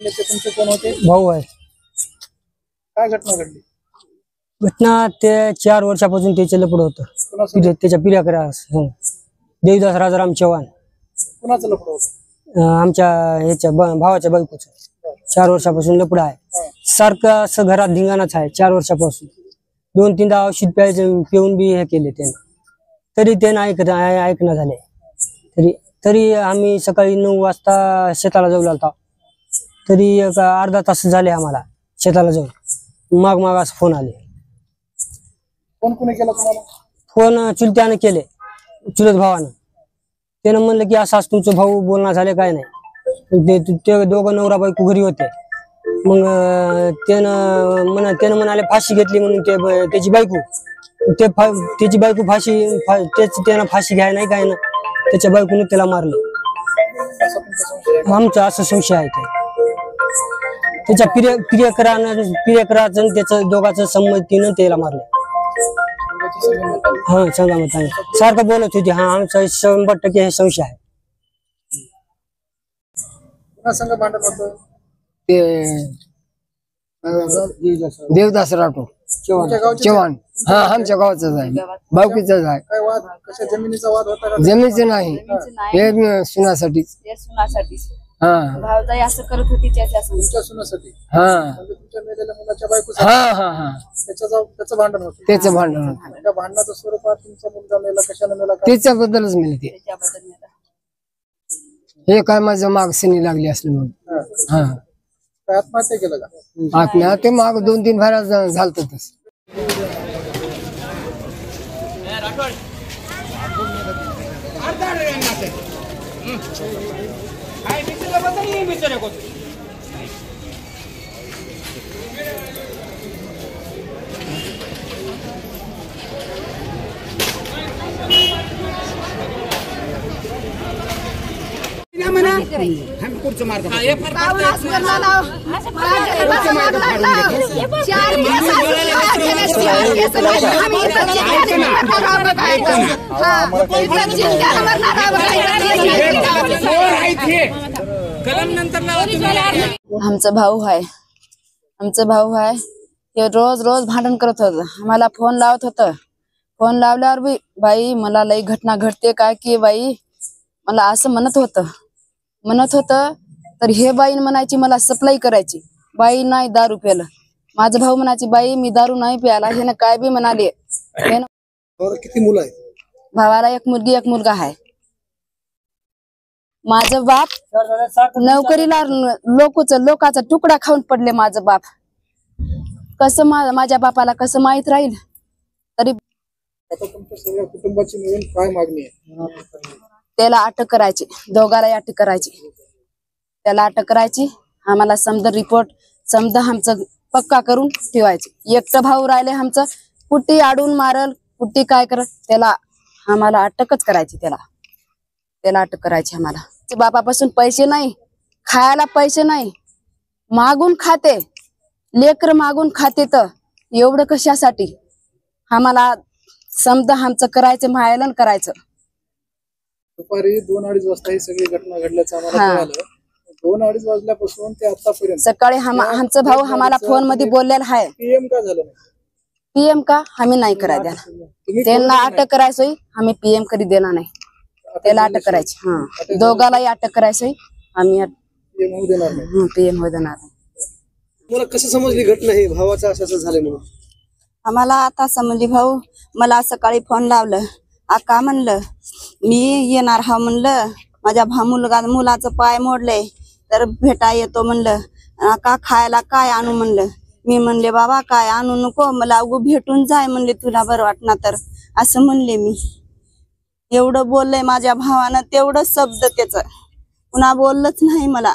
तुमचे कोण होते? भाऊ आहे। काय घटना घडली? घटना ते 4 वर्षापासून त्याचे लपड होतं। त्याच्या पिढ्याकडे देवदास राजाराम चव्हाण। कुणाचं लफडं होतं? आमच्या ह्याच्या भावाच्या बायकोचं 4 वर्षापासून लपड आहे। सारखं असं घरात धिंगाणाच आहे 4 वर्षापासून। 2-3दा औषध पिऊन बी हे केले त्यानं, तरी त्यानं ऐकणं झाले। तरी आम्ही सकाळी 9 वाजता शेताला जाऊ लागलो, तरी एक अर्धा तास झाले आम्हाला शेताला जाऊन। माग असं फोन आले। कोण कोणी केला तुम्हाला फोन? चुलत्याने केले, चुलत भावानं। त्यानं म्हणलं की असं तुमचं भाऊ बोलणं झाले काय नाही। ते दोघं नवरा बायको घरी होते। मग त्यानं म्हणाले फाशी घेतली म्हणून त्याची बायको त्याची बायको त्यानं फाशी घ्याय नाही काय ना, त्याच्या बायकोने त्याला मारलं। आमचा असं संशय आहे त्याच्या प्रियकराचं त्याचं दोघांचं संमतीनं त्याला मारलं। हा सांगा मग सारखं बोलत होती। हा आमचा 100% हे संशय आहे। भांडण होतं ते देवदास राठोड चव्हाण। हा आमच्या गावाचाच आहे, बावकीचाच आहे। काय वाद? कशा जमिनीचा वाद होता का? जमिनीचं नाही, हे सुनासाठी। हा भावजाई असं करत होती तुमच्या सुनासाठी? हा म्हणजे तुमच्या मेलेल्या मुलाच्या बायकोसाठी? हा त्याचं भांडण होतं? त्याचं भांडण होतं। त्या भांडणाच्या स्वरूपात तुमचा मुलगा मेला, कशाने मेला? त्याच्याबद्दलच मिळते। हे काय माझं माग सनी लागली असली म्हणून। हा काय आत्महत्या केलं का? आत्महत्या ते माग 2-3 फेऱ्या झालत तस। आमचा भाऊ आहे, ते रोज भांडण करत होत। आम्हाला फोन लावत होत। फोन लावल्यावर बी बाई मला लई घटना घडते काय की बाई मला असं म्हणत होत। तर हे बाई म्हणायची मला सप्लाई करायची, बाई नाही दारू प्यायला। माझा भाऊ म्हणायची बाई मी दारू नाही प्यायला। हे काय बी म्हणाले। किती मुलं आहेत? भावाला 1 मुलगी 1 मुलगा आहे। माझं बाप नोकरीला लोकांचा तुकडा खाऊन पडले। माझं बाप कसं माझ्या बापाला कसं माहित राहील? तरी आता तुमच्या सगळ्या कुटुंबाची मिळून काय मागणी आहे? त्याला अटक करायची, दोघाला अटक करायची, त्याला अटक करायची। आम्हाला समजा रिपोर्ट आमचं पक्का करून ठेवायची। एकटं भाऊ राहिले आमचं, कुठे आडून मारल कुठे काय करल, त्याला आम्हाला अटकच करायची। त्याला अटक करायची आम्हाला। बापापासून पैसे नाही, खायला पैसे नाही, मागून खाते, लेकर मागून खाते। तर एवढं कशासाठी? आम्हाला समजा आमचं करायचं, मायलन करायचं। दुपारी 2-2:30 वाजता ही सगळी घटना घडल्याचं आम्हाला कळालं। 2-2:30 वाजल्यापासून ते आतापर्यंत सकाळी आमचा भाऊ आम्हाला फोन मध्ये बोललेला आहे। पीएम का झालं नाही? पीएम का आम्ही नाही करायला देणार, त्यांना अटक करायचंय। आम्ही पीएम कधी देणार नाही, त्याला अटक करायची। हा दोघालाही अटक करायचंय, आम्ही पीएम होऊ देणार नाही। पीएम होऊ देणार नाही। मला कसं समजली घटना हे भावाचं असं झालं म्हणून? आम्हाला आता समजली। भाऊ मला सकाळी फोन लावलं, आका म्हणलं मी येणार हा म्हणलं, माझ्या मुलाचं पाय मोडले तर भेटा येतो म्हणलं। आका खायला काय आणू म्हणलं। मी म्हणले बाबा काय आणू नको, मला उगू भेटून जाय म्हणले, तुला बरं वाटणार तर असं म्हणले मी। एवढं बोललंय माझ्या भावानं, तेवढं शब्द त्याच पुन्हा बोललंच नाही मला।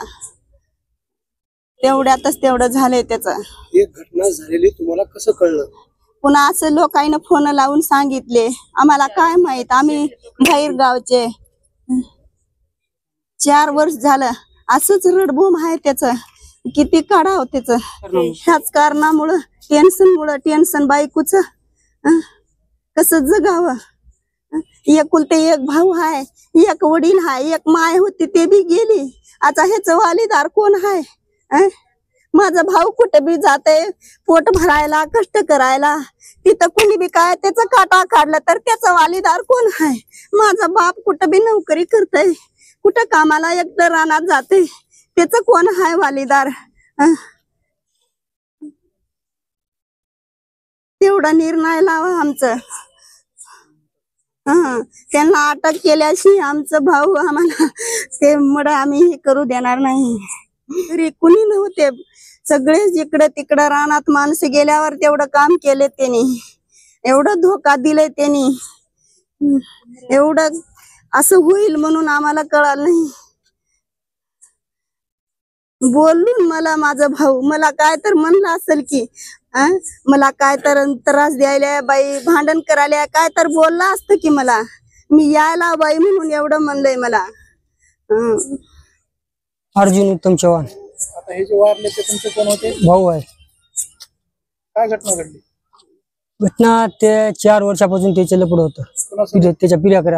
तेवढ्यातच तेवढं झालंय त्याच। एक घटना झालेली तुम्हाला कसं कळलं? पुन्हा असं लोकांना फोन लावून सांगितले, आम्हाला काय माहित, आम्ही बाहेर गावचे। 4 वर्ष झालं असंच रडबूम आहे त्याच। किती काढावं त्याच, ह्याच कारणामुळं टेन्शन बायकोच कसं जगावं। एकुलते एक भाऊ आहे, एक वडील आहे, एक माय होती ते बी गेली। आता ह्याच वालीदार कोण आहे? माझा भाऊ कुठे बी जाते पोट भरायला कष्ट करायला, तिथं कुणी बी काय त्याचा काटा काढला तर त्याचा वालीदार कोण आहे? माझा बाप कुठं बी नोकरी करतय, कुठं कामाला एकटं रानात जाते, त्याचं कोण आहे वालीदार? तेवढा निर्णय लावा आमचं. त्यांना अटक केल्याशी आमचं भाऊ आम्हाला ते मड आम्ही हे करू देणार नाही. घरी कुणी नव्हते, सगळे जिकडे तिकडे रानात माणसं गेल्यावर तेवढं काम केले त्यांनी, एवढं धोका दिले त्यांनी, एवढं असं होईल म्हणून आम्हाला कळालं नाही. बोलून मला माझा भाऊ मला काय तर म्हणलं असेल की मला काय तर त्रास द्यायला बाई, भांडण करायला काय तर बोलला असतं की मला, मी यायला बाई म्हणून एवढं म्हणलंय मला. अर्जुन उत्तम चव्हाण. आता हे जे वारले ते तुमचे कोण होते? भाऊ आहे. काय घटना घडली? घटना ते 4 वर्षापासून त्याचे लपड होतं. कुणाचं त्याच्या पिढ्याकडे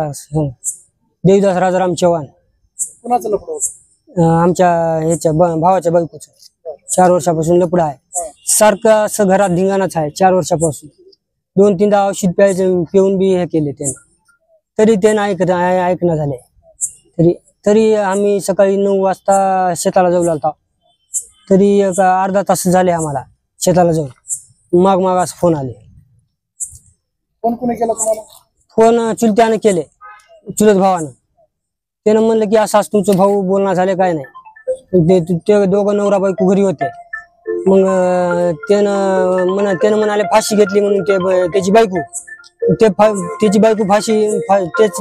देवदास राजाराम चव्हाण. कुणाचं लफडं होतं? आमच्या ह्याच्या भावाच्या बायकोचं 4 वर्षापासून लपड आहे. सारखं असं घरात धिंगाणाच आहे 4 वर्षापासून. 2-3दा औषध पिऊन बी हे केले त्यानं, तरी त्यानं ऐकणं झाले. तरी आम्ही सकाळी 9 वाजता शेताला जाऊ लागतो, तरी एक अर्धा तास झाले आम्हाला शेताला जाऊन. माग असं फोन आले. कोण कोणी केलं तुम्हाला फोन? चुलत्यानं केले, चुलत भावानं. त्यानं म्हणलं की असं तुमचं भाऊ बोलणं झाले काय नाही. ते दोघं नवरा बायको घरी होते. मग त्यानं म्हणाले फाशी घेतली म्हणून त्याची बायको त्याची बायको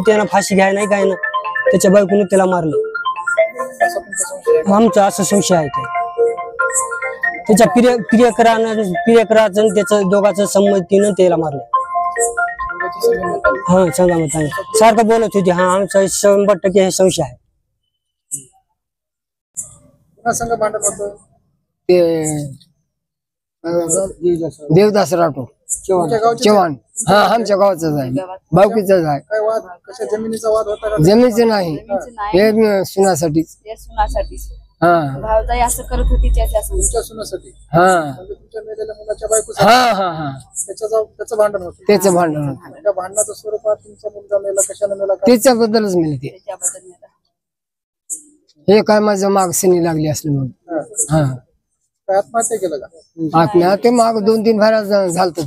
त्यानं फाशी घ्याय नाही काय ना, त्याच्या बायकोने त्याला मारलं. असं तुमचा संशय आहे? आमचा असं संशय आहे. त्याच्या प्रियकराचं त्याचं दोघांचं संमतीनं त्याला मारलं. मुलाची सगळी मतं आली. हा सांगा सारखं बोलत होती. हा आमचा 100% हे संशय आहे. पुन्हा संघ भांडण होतं? ते देवदास राठोड तुमच्या गावचे चव्हाण. हा आमच्या गावाचाच आहे, बावकीचाच आहे. काय वाद, कशा जमिनीचा वाद होता का? जमीनचं नाही, हे सुनासाठी. हा भावजाई असं करत होती त्याच्या संग. तुमच्या सुनासाठी? हा म्हणजे तुमच्या मेलेल्या मुलाच्या बायकोचं हा हा हा त्याचं भांडण होतं? त्याचं भांडण होतं. त्या भांडणाच्या स्वरूपात तुमचा मुलगा मेला, कशाने मेला काय? त्याच्याबद्दलच मिळते. हे काय माझं माग सनी लागली असली म्हणून. हा काय आत्महत्या केलं का? आत्महत्या माग 2-3 भाऱ्या झालत.